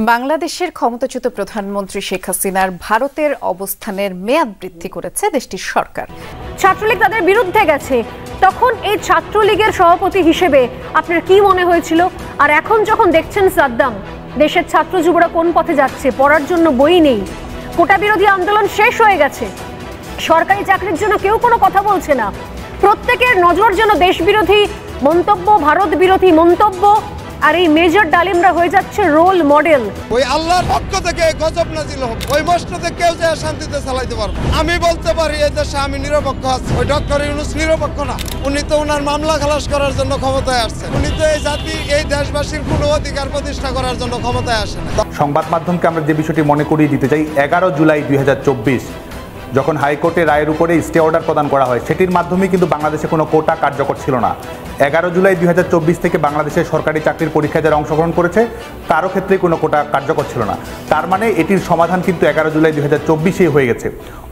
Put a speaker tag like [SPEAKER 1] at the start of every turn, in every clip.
[SPEAKER 1] বাংলাদেশের ক্ষমতাচ্যুত প্রধানমন্ত্রী শেখ হাসিনার ভারতের অবস্থানের মেয়াদ বৃদ্ধি করেছে দেশটির সরকার।
[SPEAKER 2] ছাত্রলীগ তাদের বিরুদ্ধে গেছে, তখন এই ছাত্রলীগের সভাপতি হিসেবে আপনার কি মনে হয়েছিল? আর এখন যখন দেখছেন সাদ্দাম, দেশের ছাত্র যুবরা কোন পথে যাচ্ছে, পড়ার জন্য বই নেই, কোটা বিরোধী আন্দোলন শেষ হয়ে গেছে, সরকারি চাকরির জন্য কেউ কোনো কথা বলছে না, প্রত্যেকের নজর যেন দেশ বিরোধী মন্তব্য, ভারত বিরোধী মন্তব্য, আর এই মেজর ডালিমরা হয়ে যাচ্ছে রোল মডেল।
[SPEAKER 3] ওই আল্লাহর পক্ষ থেকে গজব নাজিল হোক, ওই মসজিদে কেউ যে শান্তিতে চালাইতে পারবে। আমি বলতে পারি এই দেশে আমি নিরপেক্ষ আছি, ওই ডক্টর ইউনূস নিরপেক্ষ না। উনি তো ওনার মামলা খালাস করার জন্য ক্ষমতায় আসছেন, উনি তো এই জাতি এই দেশবাসীর কোনো অধিকার প্রতিষ্ঠা করার জন্য ক্ষমতায় আসেন।
[SPEAKER 4] সংবাদ মাধ্যমকে আমরা যে বিষয়টি মনে করিয়ে দিতে চাই, 11 জুলাই 2024 যখন হাইকোর্টের রায়ের উপরে স্টে অর্ডার প্রদান করা হয়, সেটির মাধ্যমে কিন্তু বাংলাদেশে কোনো কোটা কার্যকর ছিল না। 11 জুলাই 2024 থেকে বাংলাদেশের সরকারি চাকরির পরীক্ষায় যারা অংশগ্রহণ করেছে কারো ক্ষেত্রেই কোনো কোটা কার্যকর ছিল না। তার মানে এটির সমাধান কিন্তু 11 জুলাই 2024 হয়ে গেছে।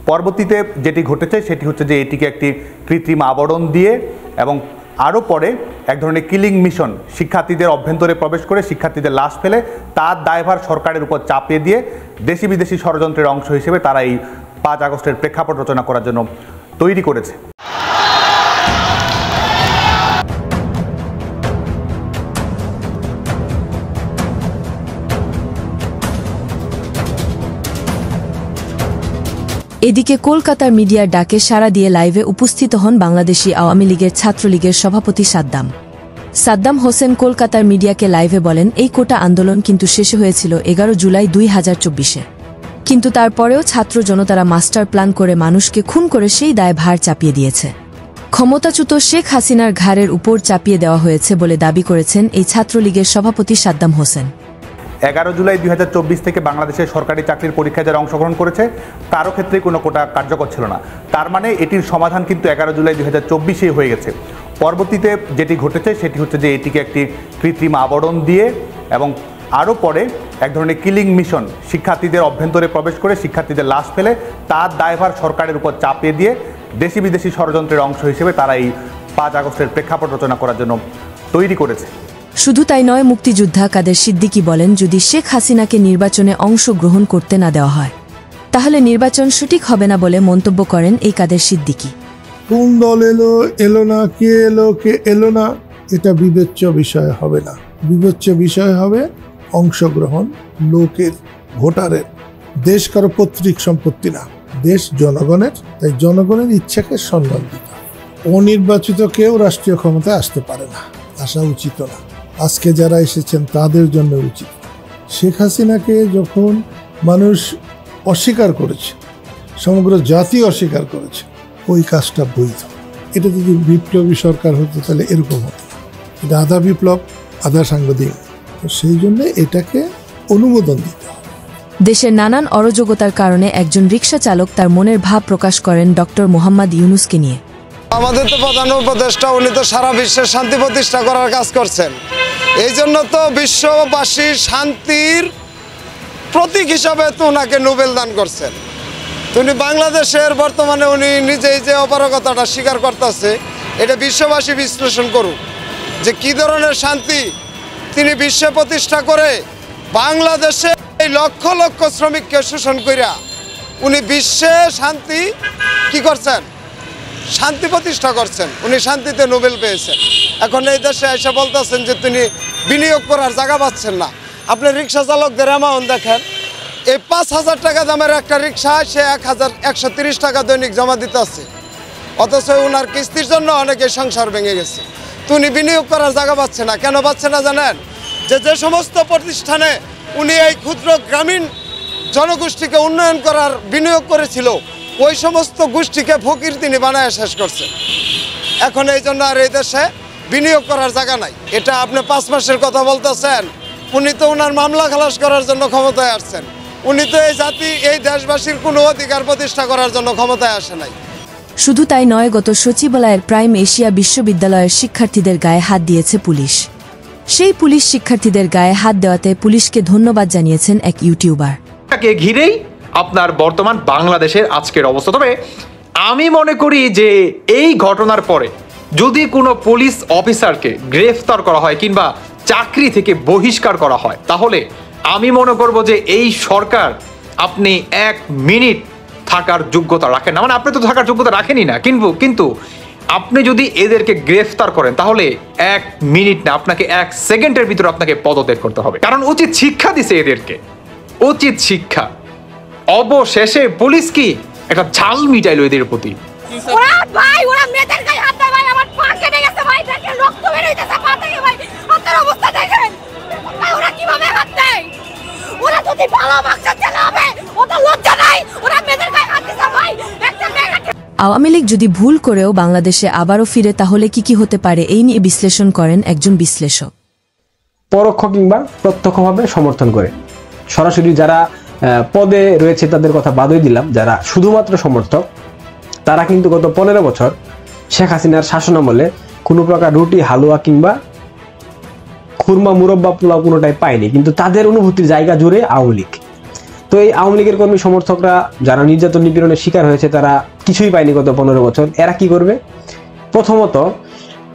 [SPEAKER 4] পরবর্তীতে যেটি ঘটেছে সেটি হচ্ছে যে এটিকে একটি কৃত্রিম আবরণ দিয়ে এবং আরও পরে এক ধরনের কিলিং মিশন শিক্ষার্থীদের অভ্যন্তরে প্রবেশ করে শিক্ষার্থীদের লাশ ফেলে তার দায়ভার সরকারের উপর চাপিয়ে দিয়ে দেশি বিদেশি ষড়যন্ত্রের অংশ হিসেবে তারা এই 5 আগস্টের প্রেক্ষাপট রচনা করার জন্য তৈরি করেছে।
[SPEAKER 5] এদিকে কলকাতার মিডিয়ার ডাকে সাড়া দিয়ে লাইভে উপস্থিত হন বাংলাদেশি আওয়ামী লীগের ছাত্রলীগের সভাপতি সাদ্দাম হোসেন কলকাতার মিডিয়াকে লাইভে বলেন, এই কোটা আন্দোলন কিন্তু শেষ হয়েছিল 11 জুলাই 2024-এ, কিন্তু তারপরেও ছাত্র জনতারা মাস্টার প্ল্যান করে মানুষকে খুন করে সেই দায় ভার চাপিয়ে দিয়েছে। ক্ষমতাচ্যুত শেখ হাসিনার ঘাড়ের উপর চাপিয়ে দেওয়া হয়েছে বলে দাবি করেছেন এই ছাত্রলীগের সভাপতি সাদ্দাম হোসেন।
[SPEAKER 4] 11 জুলাই 2024 থেকে বাংলাদেশের সরকারি চাকরির পরীক্ষায় যারা অংশগ্রহণ করেছে কারো ক্ষেত্রেই কোনো কোটা কার্যকর ছিল না। তার মানে এটির সমাধান কিন্তু 11 জুলাই 2024 হয়ে গেছে। পরবর্তীতে যেটি ঘটেছে সেটি হচ্ছে যে এটিকে একটি কৃত্রিম আবরণ দিয়ে এবং আরও পরে এক ধরনের কিলিং মিশন শিক্ষার্থীদের অভ্যন্তরে প্রবেশ করে শিক্ষার্থীদের লাশ ফেলে তার দায়ভার সরকারের উপর চাপিয়ে দিয়ে দেশি বিদেশি ষড়যন্ত্রের অংশ হিসেবে তারা এই 5 আগস্টের প্রেক্ষাপট রচনা করার জন্য তৈরি করেছে।
[SPEAKER 5] শুধু তাই নয়, মুক্তিযোদ্ধা কাদের সিদ্দিকী বলেন, যদি শেখ হাসিনাকে নির্বাচনে অংশগ্রহণ করতে না দেওয়া হয় তাহলে নির্বাচন সঠিক হবে না বলে মন্তব্য করেন এই কাদের সিদ্দিকী।
[SPEAKER 6] কোন দল এলো না, কে এলো না, এটা বিবেচ্য বিষয় হবে না। বিবেচ্য বিষয় হবে অংশগ্রহণ লোকের, ভোটারের। দেশ কারো পৈতৃক সম্পত্তি না, দেশ জনগণের। তাই জনগণের ইচ্ছাকে সম্মান দিতে হবে। অনির্বাচিত কেউ রাষ্ট্রীয় ক্ষমতায় আসতে পারে না, আসা উচিত না। আজকে যারা এসেছেন তাদের জন্য উচিত। শেখ হাসিনাকে যখন মানুষ অস্বীকার করেছে, সমগ্র জাতি অস্বীকার করেছে, ওই কাজটা বৈধ। এটা যদি বিপ্লবী সরকার হতো তাহলে এরকম হতো না। এটা আধা বিপ্লব আধা সাংবাদিক, তো সেই জন্য এটাকে অনুমোদন দিতে হবে।
[SPEAKER 5] দেশের নানান অরাজকতার কারণে একজন রিকশা চালক তার মনের ভাব প্রকাশ করেন ডক্টর মোহাম্মদ ইউনূসকে নিয়ে।
[SPEAKER 3] আমাদের তো প্রধান উপদেষ্টা, উনি তো সারা বিশ্বের শান্তি প্রতিষ্ঠা করার কাজ করছেন। এই জন্য তো বিশ্ববাসীর শান্তির প্রতীক হিসাবে তো ওনাকে নোবেল দান করছেন। উনি বাংলাদেশের বর্তমানে উনি নিজেই যে অপারগতাটা স্বীকার করতেছে, এটা বিশ্ববাসী বিশ্লেষণ করুক যে কী ধরনের শান্তি তিনি বিশ্বে প্রতিষ্ঠা করে বাংলাদেশে এই লক্ষ লক্ষ শ্রমিককে শোষণ করিয়া উনি বিশ্বে শান্তি কি করছেন, শান্তি প্রতিষ্ঠা করছেন। উনি শান্তিতে নোবেল পেয়েছেন। এখন এই দেশে এসে বলতেছেন যে তিনি বিনিয়োগ করার জায়গা পাচ্ছেন না। আপনি রিক্সা চালকদের অ্যামাউন্ট দেখেন, এই 5,000 টাকা দামের একটা রিক্সা সে 1,130 টাকা দৈনিক জমা দিতে আছে, অথচ ওনার কিস্তির জন্য অনেকে সংসার ভেঙে গেছে। তো উনি বিনিয়োগ করার জায়গা পাচ্ছে না। কেন পাচ্ছে না জানেন? যে সমস্ত প্রতিষ্ঠানে উনি এই ক্ষুদ্র গ্রামীণ জনগোষ্ঠীকে উন্নয়ন করার বিনিয়োগ করেছিল, ওই সমস্ত গোষ্ঠীকে ফকির তিনি বানায় শেষ করছে। এখন এই জন্য আর এই দেশে বিনিয়োগ করার জায়গা নাই। এটা আপনি 5 মাসের কথা বলতেছেন, উনি তো ওনার মামলা খালাস করার জন্য ক্ষমতায় আসছেন। উনি তো এই জাতি এই দেশবাসীর কোনো অধিকার প্রতিষ্ঠা করার জন্য ক্ষমতায় আসে নাই।
[SPEAKER 5] শুধু তাই নয়, গত সচিবালয়ের প্রাইম এশিয়া বিশ্ববিদ্যালয়ের শিক্ষার্থীদের গায়ে হাত দিয়েছে পুলিশ। সেই পুলিশ শিক্ষার্থীদের গায়ে হাত দেওয়াতে পুলিশকে ধন্যবাদ জানিয়েছেন এক ইউটিউবার।
[SPEAKER 7] ঘিরেই আপনার বর্তমান বাংলাদেশের আজকের অবস্থা। তবে আমি মনে করি যে এই ঘটনার পরে যদি কোনো পুলিশ অফিসারকে গ্রেফতার করা হয় কিংবা চাকরি থেকে বহিষ্কার করা হয়, তাহলে আমি মনে করব যে এই সরকার আপনি 1 মিনিট থাকার যোগ্যতা রাখেন না, মানে আপনি তো থাকার যোগ্যতা রাখেনই না, কিন্তু আপনি যদি এদেরকে গ্রেফতার করেন তাহলে 1 মিনিট না, আপনাকে 1 সেকেন্ডের ভিতরে আপনাকে পদত্যাগ করতে হবে, কারণ উচিত শিক্ষা দিছে এদেরকে, উচিত শিক্ষা। অবশেষে পুলিশ কি একটা ঝাল মিটাইলো এদের প্রতি।
[SPEAKER 8] ওরা ভাই ওরা মেয়েদের গায়ে হাত দেয় ভাই, আমার পা কেটে গেছে ভাই, দেখেন রক্ত বের হইতেছে পা থেকে ভাই, হাতের অবস্থা দেখেন ভাই, ওরা কিভাবে হাত দেয়, ওরা যদি ভালো বাচ্চা ছেলে হবে ওটা লজ্জা নাই, ওরা মেয়েদের গায়ে হাত দিছে ভাই, একটা মেয়ে।
[SPEAKER 5] আওয়ামী লীগ যদি ভুল করেও বাংলাদেশে আবারও ফিরে তাহলে কি হতে পারে, এই নিয়ে বিশ্লেষণ করেন একজন বিশ্লেষক।
[SPEAKER 9] পরোক্ষ কিংবা প্রত্যক্ষভাবে সমর্থন করে, সরাসরি যারা পদে রয়েছে তাদের কথা বাদই দিলাম, যারা শুধুমাত্র সমর্থক তারা কিন্তু গত 15 বছর শেখ হাসিনার শাসনামলে কোনো প্রকার রুটি, হালুয়া কিংবা খুরমা, মুরব্বা, পোলাও কোনোটাই পায়নি, কিন্তু তাদের অনুভূতির জায়গা জুড়ে আওয়ামী লীগ। তো এই আওয়ামী লীগের কর্মী সমর্থকরা যারা নির্যাতন নিপীড়নের শিকার হয়েছে তারা কিছুই পায়নি গত 15 বছর। এরা কি করবে? প্রথমত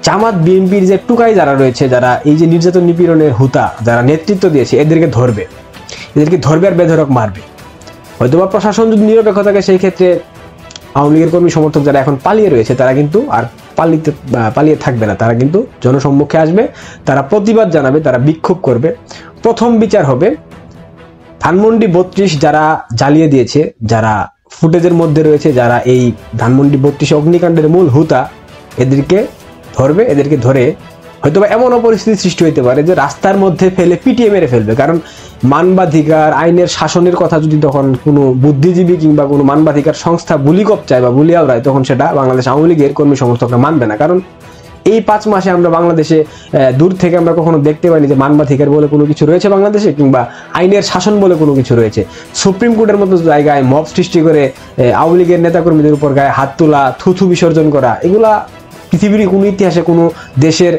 [SPEAKER 9] জামাত বিএনপির যে টুকাই যারা রয়েছে, যারা এই যে নির্যাতন নিপীড়নের হুতা যারা নেতৃত্ব দিয়েছে, এদেরকে ধরবে আর বেধড়ক মারবে। হয়তোবা প্রশাসন যদি নিরপেক্ষ থাকে সেই ক্ষেত্রে আওয়ামী লীগের কর্মী সমর্থক যারা এখন পালিয়ে রয়েছে তারা কিন্তু আর পালিয়ে থাকবে না, তারা কিন্তু জনসম্মুখে আসবে, তারা প্রতিবাদ জানাবে, তারা বিক্ষোভ করবে। প্রথম বিচার হবে ধানমন্ডি 32 যারা জ্বালিয়ে দিয়েছে, যারা ফুটেজের মধ্যে রয়েছে, যারা এই ধানমন্ডি 32 অগ্নিকাণ্ডের মূল হুতা, এদেরকে ধরবে। এদেরকে ধরে হয়তোবা এমনও পরিস্থিতি সৃষ্টি হতে পারে যে রাস্তার মধ্যে ফেলে পিটিয়ে মেরে ফেলবে, কারণ মানবাধিকার আইনের শাসনের কথা যদি তখন কোনো বুদ্ধিজীবী কিংবা কোনো মানবাধিকার সংস্থা বুলি কপচায় বা বুলি আওড়ায়, তখন সেটা বাংলাদেশ আওয়ামী লীগের কর্মী সমর্থকরা মানবে না। কারণ এই 5 মাসে আমরা বাংলাদেশে দূর থেকে আমরা কখনো দেখতে পাইনি যে মানবাধিকার বলে কোনো কিছু রয়েছে বাংলাদেশে, কিংবা আইনের শাসন বলে কোনো কিছু রয়েছে। সুপ্রিম কোর্টের মতো জায়গায় মব সৃষ্টি করে আওয়ামী লীগের নেতাকর্মীদের উপর গায়ে হাত তোলা, থুথু বিসর্জন করা, এগুলা পৃথিবীর কোনো ইতিহাসে কোনো দেশের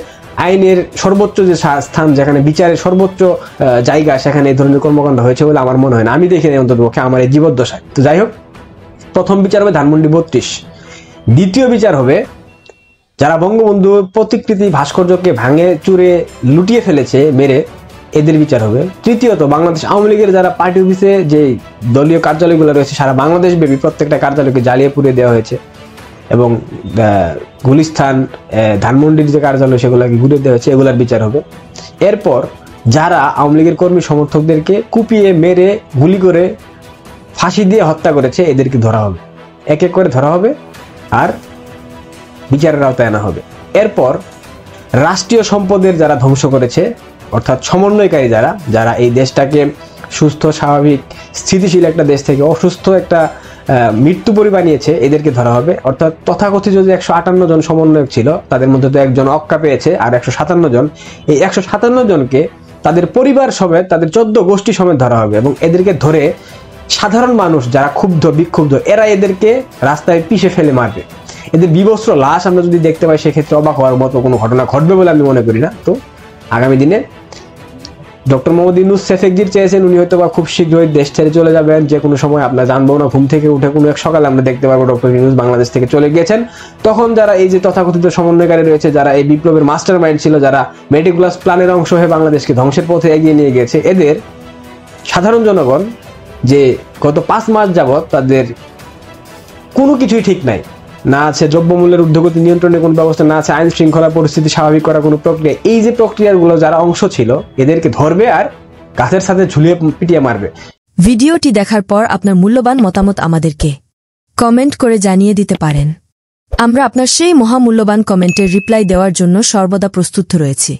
[SPEAKER 9] আইনের সর্বোচ্চ যে স্থান, যেখানে বিচারের সর্বোচ্চ জায়গা, সেখানে এই ধরনের কর্মকাণ্ড হয়েছে বলে আমার মনে হয় না। আমি দেখিনি অন্ততপক্ষে আমার এই জীবদ্দশায়। তো যাই হোক, প্রথম বিচার হবে ধানমন্ডি 32। দ্বিতীয় বিচার হবে যারা বঙ্গবন্ধুর প্রতিকৃতি ভাস্কর্যকে ভাঙে চুরে লুটিয়ে ফেলেছে মেরে, এদের বিচার হবে। তৃতীয়ত বাংলাদেশ আওয়ামী লীগের যারা পার্টি অফিসে যে দলীয় কার্যালয়গুলো রয়েছে সারা বাংলাদেশ ব্যাপী প্রত্যেকটা কার্যালয়কে জ্বালিয়ে পুড়িয়ে দেওয়া হয়েছে, এবং গুলিস্তান, ধানমন্ডির যে কার্যালয় সেগুলোকে ঘুরে দেওয়া হয়েছে, এগুলার বিচার হবে। এরপর যারা আওয়ামী লীগের কর্মী সমর্থকদেরকে কুপিয়ে মেরে গুলি করে ফাঁসি দিয়ে হত্যা করেছে, এদেরকে ধরা হবে, এক এক করে ধরা হবে আর বিচারের আওতায় আনা হবে। এরপর রাষ্ট্রীয় সম্পদের যারা ধ্বংস করেছে, অর্থাৎ সমন্বয়কারী যারা এই দেশটাকে সুস্থ, স্বাভাবিক, স্থিতিশীল একটা দেশ থেকে অসুস্থ একটা মৃত্যুপরী বানিয়েছে, এদেরকে ধরা হবে। অর্থাৎ তথাকথিত যে 158 জন সমন্বয়ক ছিল, তাদের মধ্যে তো একজন অক্কা পেয়েছে, আর 157 জন, এই 157 জনকে তাদের পরিবার সমেত, তাদের 14 গোষ্ঠী সমেত ধরা হবে। এবং এদেরকে ধরে সাধারণ মানুষ যারা ক্ষুব্ধ, বিক্ষুব্ধ, এরা এদেরকে রাস্তায় পিষে ফেলে মারবে। এদের বিবস্ত্র লাশ আমরা যদি দেখতে পাই, সেক্ষেত্রে অবাক হওয়ার মতো কোনো ঘটনা ঘটবে বলে আমি মনে করি না। তো আগামী দিনে ডক্টর মোহাম্মদ ইউনূস সেফেকজির চেয়েছেন উনি হয়তো বা খুব শীঘ্রই দেশ ছেড়ে চলে যাবেন, যে কোনো সময় আমরা জানবো না, ঘুম থেকে উঠে কোনো এক সকালে আমরা দেখতে পারবো ডক্টর ইউনূস বাংলাদেশ থেকে চলে গিয়েছেন। তখন যারা এই যে তথাকথিত সমন্বয়কারী রয়েছে, যারা এই বিপ্লবের মাস্টার মাইন্ড ছিল, যারা মেটিকুলাস প্ল্যানের অংশ হয়ে বাংলাদেশকে ধ্বংসের পথে এগিয়ে নিয়ে গেছে, এদের সাধারণ জনগণ যে গত 5 মাস যাবৎ তাদের কোনো কিছুই ঠিক নাই, না আছে দ্রব্যমূল্যের ঊর্ধ্বগতি নিয়ন্ত্রণের কোনো ব্যবস্থা, না আছে আইন শৃঙ্খলা পরিস্থিতি স্বাভাবিক করার কোনো প্রক্রিয়া, এই যে প্রক্রিয়াগুলো যারা অংশ ছিল, এদেরকে ধরবে আর গাছের সাথে ঝুলিয়ে পিটিয়ে মারবে।
[SPEAKER 5] ভিডিওটি দেখার পর আপনার মূল্যবান মতামত আমাদেরকে কমেন্ট করে জানিয়ে দিতে পারেন। আমরা আপনার সেই মহামূল্যবান কমেন্টের রিপ্লাই দেওয়ার জন্য সর্বদা প্রস্তুত রয়েছি।